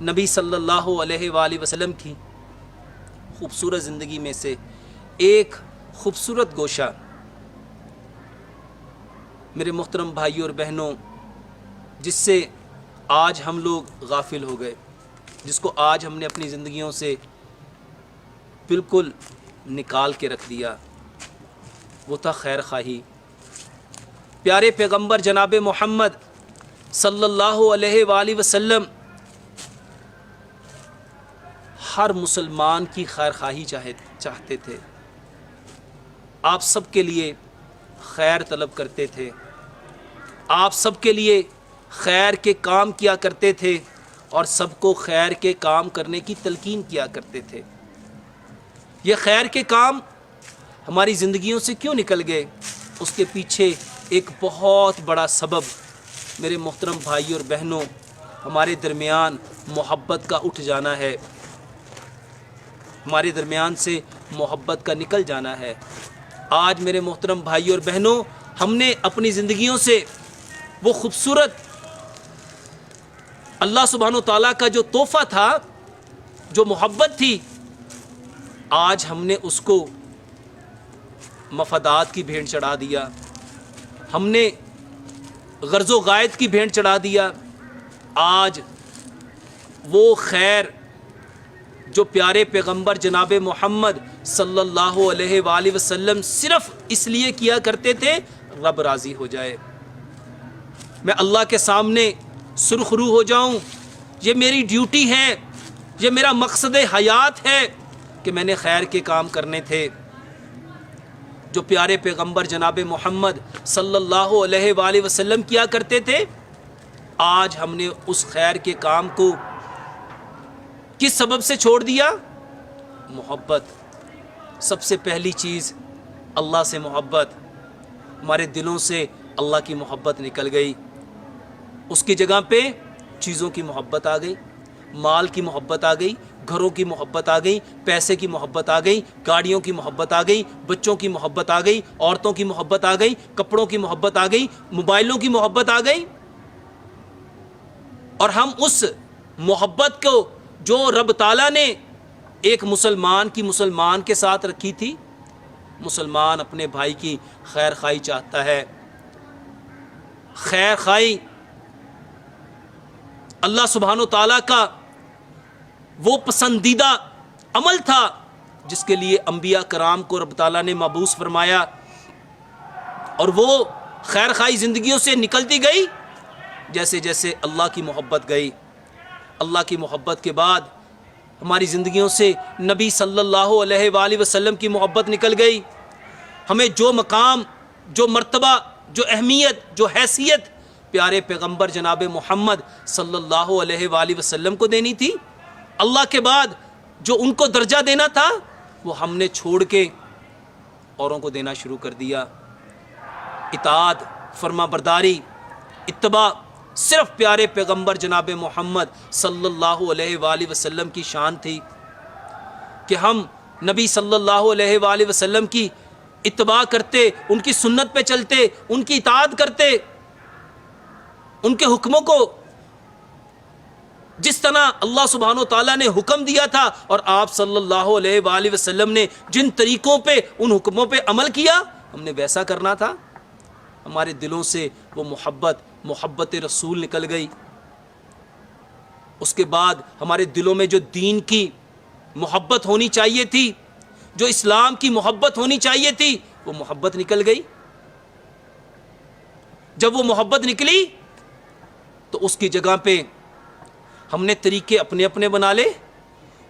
نبی صلی اللہ علیہ وآلہ وسلم کی خوبصورت زندگی میں سے ایک خوبصورت گوشہ میرے محترم بھائیوں اور بہنوں، جس سے آج ہم لوگ غافل ہو گئے، جس کو آج ہم نے اپنی زندگیوں سے بالکل نکال کے رکھ دیا، وہ تھا خیر خواہی۔ پیارے پیغمبر جناب محمد صلی اللہ علیہ وآلہ وسلم ہر مسلمان کی خیر خواہی چاہتے تھے، آپ سب کے لیے خیر طلب کرتے تھے، آپ سب کے لیے خیر کے کام کیا کرتے تھے اور سب کو خیر کے کام کرنے کی تلقین کیا کرتے تھے۔ یہ خیر کے کام ہماری زندگیوں سے کیوں نکل گئے؟ اس کے پیچھے ایک بہت بڑا سبب میرے محترم بھائی اور بہنوں، ہمارے درمیان محبت کا اٹھ جانا ہے، ہمارے درمیان سے محبت کا نکل جانا ہے۔ آج میرے محترم بھائی اور بہنوں، ہم نے اپنی زندگیوں سے وہ خوبصورت اللہ سبحانہ و تعالیٰ کا جو تحفہ تھا، جو محبت تھی، آج ہم نے اس کو مفادات کی بھیٹ چڑھا دیا، ہم نے غرض و غائط کی بھیٹ چڑھا دیا۔ آج وہ خیر جو پیارے پیغمبر جناب محمد صلی اللہ علیہ وآلہ وسلم صرف اس لیے کیا کرتے تھے رب راضی ہو جائے، میں اللہ کے سامنے سرخ رو ہو جاؤں، یہ میری ڈیوٹی ہے، یہ میرا مقصد حیات ہے کہ میں نے خیر کے کام کرنے تھے۔ جو پیارے پیغمبر جناب محمد صلی اللہ علیہ وآلہ وسلم کیا کرتے تھے، آج ہم نے اس خیر کے کام کو کس سبب سے چھوڑ دیا؟ محبت۔ سب سے پہلی چیز اللہ سے محبت، ہمارے دلوں سے اللہ کی محبت نکل گئی، اس کی جگہ پہ چیزوں کی محبت آ گئی، مال کی محبت آ گئی، گھروں کی محبت آ گئی، پیسے کی محبت آ گئی، گاڑیوں کی محبت آ گئی، بچوں کی محبت آ گئی، عورتوں کی محبت آ گئی، کپڑوں کی محبت آ گئی، موبائلوں کی محبت آ گئی، اور ہم اس محبت کو جو رب تعالیٰ نے ایک مسلمان کے ساتھ رکھی تھی، مسلمان اپنے بھائی کی خیر خواہی چاہتا ہے۔ خیر خواہی اللہ سبحانہ و تعالیٰ کا وہ پسندیدہ عمل تھا جس کے لیے انبیاء کرام کو رب تعالیٰ نے مبعوث فرمایا، اور وہ خیر خواہی زندگیوں سے نکلتی گئی جیسے جیسے اللہ کی محبت گئی۔ اللہ کی محبت کے بعد ہماری زندگیوں سے نبی صلی اللہ علیہ وآلہ وسلم کی محبت نکل گئی۔ ہمیں جو مقام، جو مرتبہ، جو اہمیت، جو حیثیت پیارے پیغمبر جناب محمد صلی اللہ علیہ وآلہ وسلم کو دینی تھی، اللہ کے بعد جو ان کو درجہ دینا تھا، وہ ہم نے چھوڑ کے اوروں کو دینا شروع کر دیا۔ اطاعت، فرما برداری، اتباع صرف پیارے پیغمبر جناب محمد صلی اللہ علیہ وآلہ وسلم کی شان تھی کہ ہم نبی صلی اللہ علیہ وآلہ وسلم کی اتباع کرتے، ان کی سنت پہ چلتے، ان کی اطاعت کرتے، ان کے حکموں کو جس طرح اللہ سبحانہ و تعالیٰ نے حکم دیا تھا اور آپ صلی اللہ علیہ وآلہ وسلم نے جن طریقوں پہ ان حکموں پہ عمل کیا، ہم نے ویسا کرنا تھا۔ ہمارے دلوں سے وہ محبت رسول نکل گئی۔ اس کے بعد ہمارے دلوں میں جو دین کی محبت ہونی چاہیے تھی، جو اسلام کی محبت ہونی چاہیے تھی، وہ محبت نکل گئی۔ جب وہ محبت نکلی تو اس کی جگہ پہ ہم نے طریقے اپنے اپنے بنا لے۔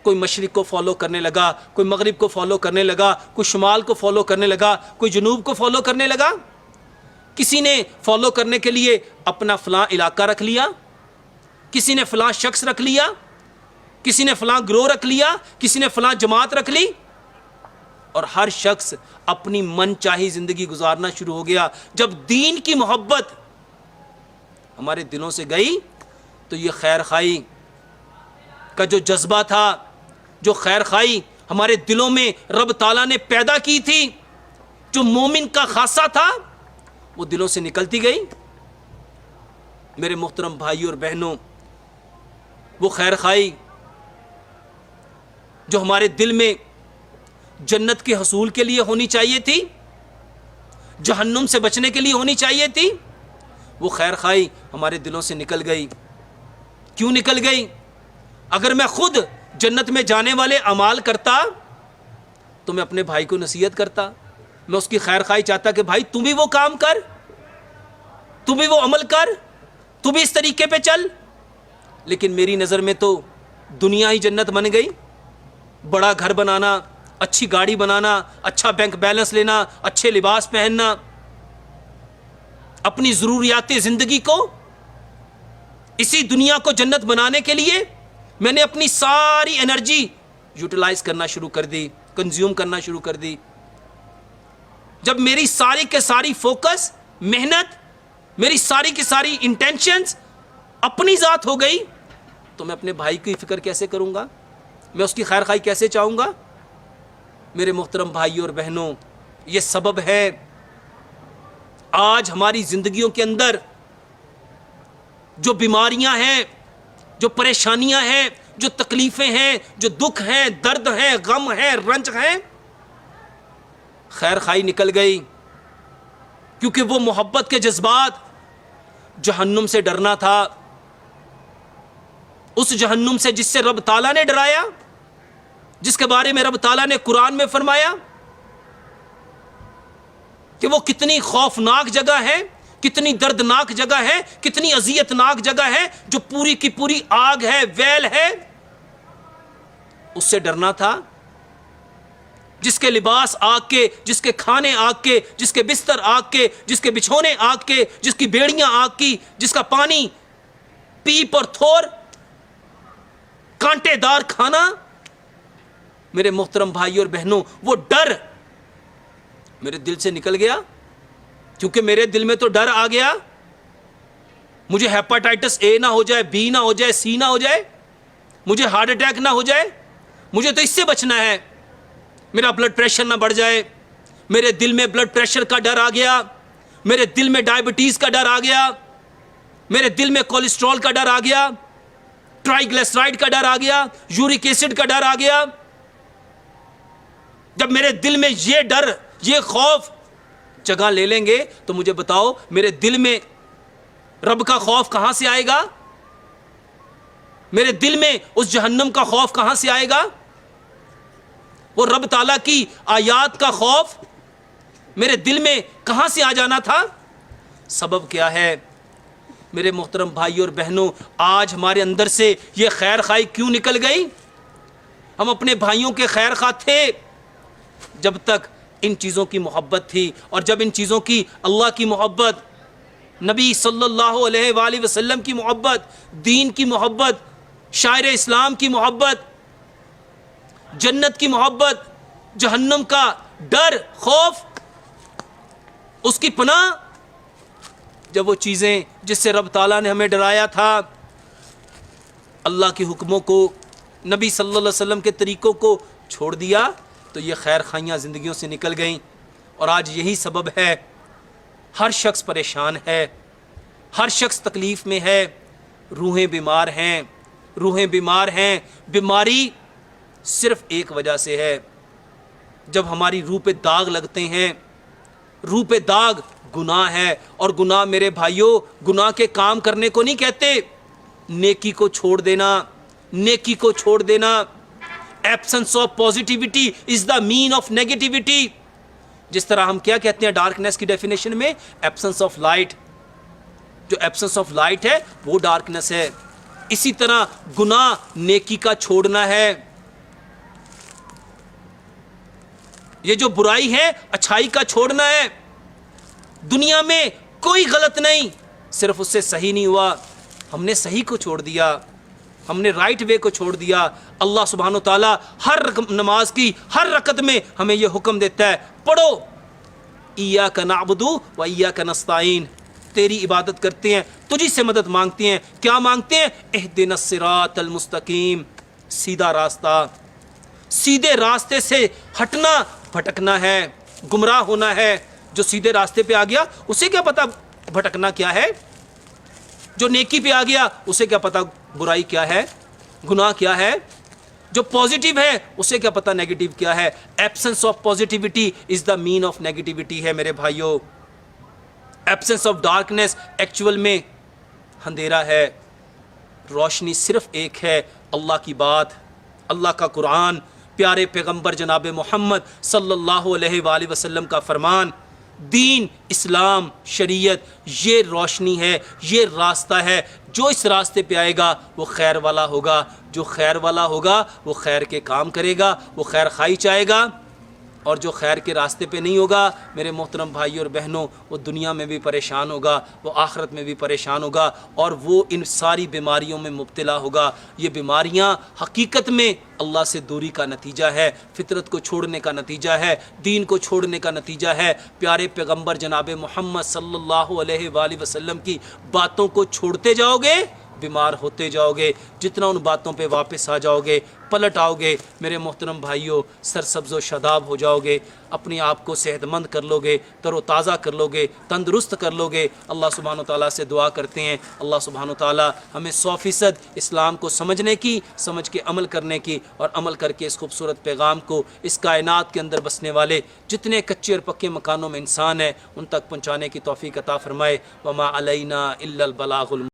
کوئی مشرق کو فالو کرنے لگا، کوئی مغرب کو فالو کرنے لگا، کوئی شمال کو فالو کرنے لگا، کوئی جنوب کو فالو کرنے لگا۔ کسی نے فالو کرنے کے لیے اپنا فلاں علاقہ رکھ لیا، کسی نے فلاں شخص رکھ لیا، کسی نے فلاں گروہ رکھ لیا، کسی نے فلاں جماعت رکھ لی، اور ہر شخص اپنی من چاہی زندگی گزارنا شروع ہو گیا۔ جب دین کی محبت ہمارے دلوں سے گئی تو یہ خیر خواہی کا جو جذبہ تھا، جو خیر خواہی ہمارے دلوں میں رب تعالیٰ نے پیدا کی تھی، جو مومن کا خاصہ تھا، وہ دلوں سے نکلتی گئی۔ میرے محترم بھائی اور بہنوں، وہ خیر خواہی جو ہمارے دل میں جنت کے حصول کے لیے ہونی چاہیے تھی، جہنم سے بچنے کے لیے ہونی چاہیے تھی، وہ خیر خواہی ہمارے دلوں سے نکل گئی۔ کیوں نکل گئی؟ اگر میں خود جنت میں جانے والے اعمال کرتا تو میں اپنے بھائی کو نصیحت کرتا، میں اس کی خیر خواہی چاہتا کہ بھائی تم بھی وہ کام کر، تم بھی وہ عمل کر، تم بھی اس طریقے پہ چل۔ لیکن میری نظر میں تو دنیا ہی جنت بن گئی۔ بڑا گھر بنانا، اچھی گاڑی بنانا، اچھا بینک بیلنس لینا، اچھے لباس پہننا، اپنی ضروریات زندگی کو، اسی دنیا کو جنت بنانے کے لیے میں نے اپنی ساری انرجی یوٹیلائز کرنا شروع کر دی، کنزیوم کرنا شروع کر دی۔ جب میری ساری کے ساری فوکس، محنت، میری ساری کی ساری انٹینشنز اپنی ذات ہو گئی تو میں اپنے بھائی کی فکر کیسے کروں گا؟ میں اس کی خیر خواہی کیسے چاہوں گا؟ میرے محترم بھائیوں اور بہنوں، یہ سبب ہے آج ہماری زندگیوں کے اندر جو بیماریاں ہیں، جو پریشانیاں ہیں، جو تکلیفیں ہیں، جو دکھ ہیں، درد ہیں، غم ہیں، رنج ہیں، خیر خواہی نکل گئی۔ کیونکہ وہ محبت کے جذبات، جہنم سے ڈرنا تھا، اس جہنم سے جس سے رب تعالیٰ نے ڈرایا، جس کے بارے میں رب تعالیٰ نے قرآن میں فرمایا کہ وہ کتنی خوفناک جگہ ہے، کتنی دردناک جگہ ہے، کتنی اذیتناک جگہ ہے، جو پوری کی پوری آگ ہے، ویل ہے، اس سے ڈرنا تھا۔ جس کے لباس آگ کے، جس کے کھانے آگ کے، جس کے بستر آگ کے، جس کے بچھونے آگ کے، جس کی بیڑیاں آگ کی، جس کا پانی پیپ اور تھور کانٹے دار کھانا۔ میرے محترم بھائی اور بہنوں، وہ ڈر میرے دل سے نکل گیا، کیونکہ میرے دل میں تو ڈر آ گیا، مجھے ہیپاٹائٹس اے نہ ہو جائے، بی نہ ہو جائے، سی نہ ہو جائے، مجھے ہارٹ اٹیک نہ ہو جائے، مجھے تو اس سے بچنا ہے، میرا بلڈ پریشر نہ بڑھ جائے۔ میرے دل میں بلڈ پریشر کا ڈر آ گیا، میرے دل میں ڈائبٹیز کا ڈر آ گیا، میرے دل میں کولیسٹرول کا ڈر آ گیا، ٹرائی گلیسرائڈ کا ڈر آ گیا، یورک ایسڈ کا ڈر آ گیا۔ جب میرے دل میں یہ ڈر، یہ خوف جگہ لے لیں گے تو مجھے بتاؤ میرے دل میں رب کا خوف کہاں سے آئے گا؟ میرے دل میں اس جہنم کا خوف کہاں سے آئے گا؟ وہ رب تعالیٰ کی آیات کا خوف میرے دل میں کہاں سے آ جانا تھا؟ سبب کیا ہے؟ میرے محترم بھائی اور بہنوں، آج ہمارے اندر سے یہ خیر خواہی کیوں نکل گئی؟ ہم اپنے بھائیوں کے خیر خواہ تھے جب تک ان چیزوں کی محبت تھی، اور جب ان چیزوں کی اللہ کی محبت، نبی صلی اللہ علیہ وآلہ وسلم کی محبت، دین کی محبت، شاعر اسلام کی محبت، جنت کی محبت، جہنم کا ڈر، خوف، اس کی پناہ، جب وہ چیزیں جس سے رب تعالیٰ نے ہمیں ڈرایا تھا، اللہ کے حکموں کو، نبی صلی اللہ علیہ وسلم کے طریقوں کو چھوڑ دیا تو یہ خیر خواہیاں زندگیوں سے نکل گئیں، اور آج یہی سبب ہے ہر شخص پریشان ہے، ہر شخص تکلیف میں ہے، روحیں بیمار ہیں، روحیں بیمار ہیں۔ بیماری صرف ایک وجہ سے ہے، جب ہماری روح پہ داغ لگتے ہیں۔ روح پہ داغ گناہ ہے، اور گناہ میرے بھائیوں گناہ کے کام کرنے کو نہیں کہتے، نیکی کو چھوڑ دینا، نیکی کو چھوڑ دینا۔ Absence of positivity is the main of negativity. جس طرح ہم کیا کہتے ہیں ڈارکنیس کی ڈیفینیشن میں؟ Absence of light. جو ایبسنس آف لائٹ ہے وہ ڈارکنیس ہے۔ اسی طرح گناہ نیکی کا چھوڑنا ہے۔ یہ جو برائی ہے اچھائی کا چھوڑنا ہے۔ دنیا میں کوئی غلط نہیں، صرف اس سے صحیح نہیں ہوا، ہم نے صحیح کو چھوڑ دیا، ہم نے رائٹ وے کو چھوڑ دیا۔ اللہ سبحانہ و تعالیٰ ہر نماز کی ہر رکعت میں ہمیں یہ حکم دیتا ہے، پڑھو ایاک نعبد و ایاک نستعین، تیری عبادت کرتے ہیں، تجھی سے مدد مانگتے ہیں۔ کیا مانگتے ہیں؟ اہدنا الصراط المستقیم، سیدھا راستہ۔ سیدھے راستے سے ہٹنا بھٹکنا ہے، گمراہ ہونا ہے۔ جو سیدھے راستے پہ آ گیا اسے کیا پتا بھٹکنا کیا ہے، جو نیکی پہ آ گیا اسے کیا پتا برائی کیا ہے۔ گناہ کیا ہے؟ جو پازیٹیو ہے اسے کیا پتہ نیگیٹیو کیا ہے. Absence of positivity is the main of negativity ہے میرے بھائیوں. ایبسنس آف ڈارکنیس ایکچول میں اندھیرا ہے. روشنی صرف ایک ہے، اللہ کی بات، اللہ کا قرآن، پیارے پیغمبر جناب محمد صلی اللہ علیہ وآلہ وسلم کا فرمان، دین، اسلام، شریعت، یہ روشنی ہے، یہ راستہ ہے. جو اس راستے پہ آئے گا وہ خیر والا ہوگا. جو خیر والا ہوگا وہ خیر کے کام کرے گا، وہ خیر خائی چاہے گا. اور جو خیر کے راستے پہ نہیں ہوگا میرے محترم بھائی اور بہنوں، وہ دنیا میں بھی پریشان ہوگا، وہ آخرت میں بھی پریشان ہوگا، اور وہ ان ساری بیماریوں میں مبتلا ہوگا. یہ بیماریاں حقیقت میں اللہ سے دوری کا نتیجہ ہے، فطرت کو چھوڑنے کا نتیجہ ہے، دین کو چھوڑنے کا نتیجہ ہے. پیارے پیغمبر جناب محمد صلی اللہ علیہ وآلہ وسلم کی باتوں کو چھوڑتے جاؤ گے، بیمار ہوتے جاؤ گے. جتنا ان باتوں پہ واپس آ جاؤ گے، پلٹ آؤ گے میرے محترم بھائیوں، سرسبز و شاداب ہو جاؤ گے، اپنے آپ کو صحت مند کر لو گے، تر و تازہ کر لو گے، تندرست کر لو گے. اللہ سبحانہ و تعالیٰ سے دعا کرتے ہیں اللہ سبحانہ و تعالیٰ ہمیں 100% اسلام کو سمجھنے کی، سمجھ کے عمل کرنے کی، اور عمل کر کے اس خوبصورت پیغام کو اس کائنات کے اندر بسنے والے جتنے کچے اور پکے مکانوں میں انسان ہیں ان تک پہنچانے کی توفیق عطا فرمائے. وما علینا الا البلاغ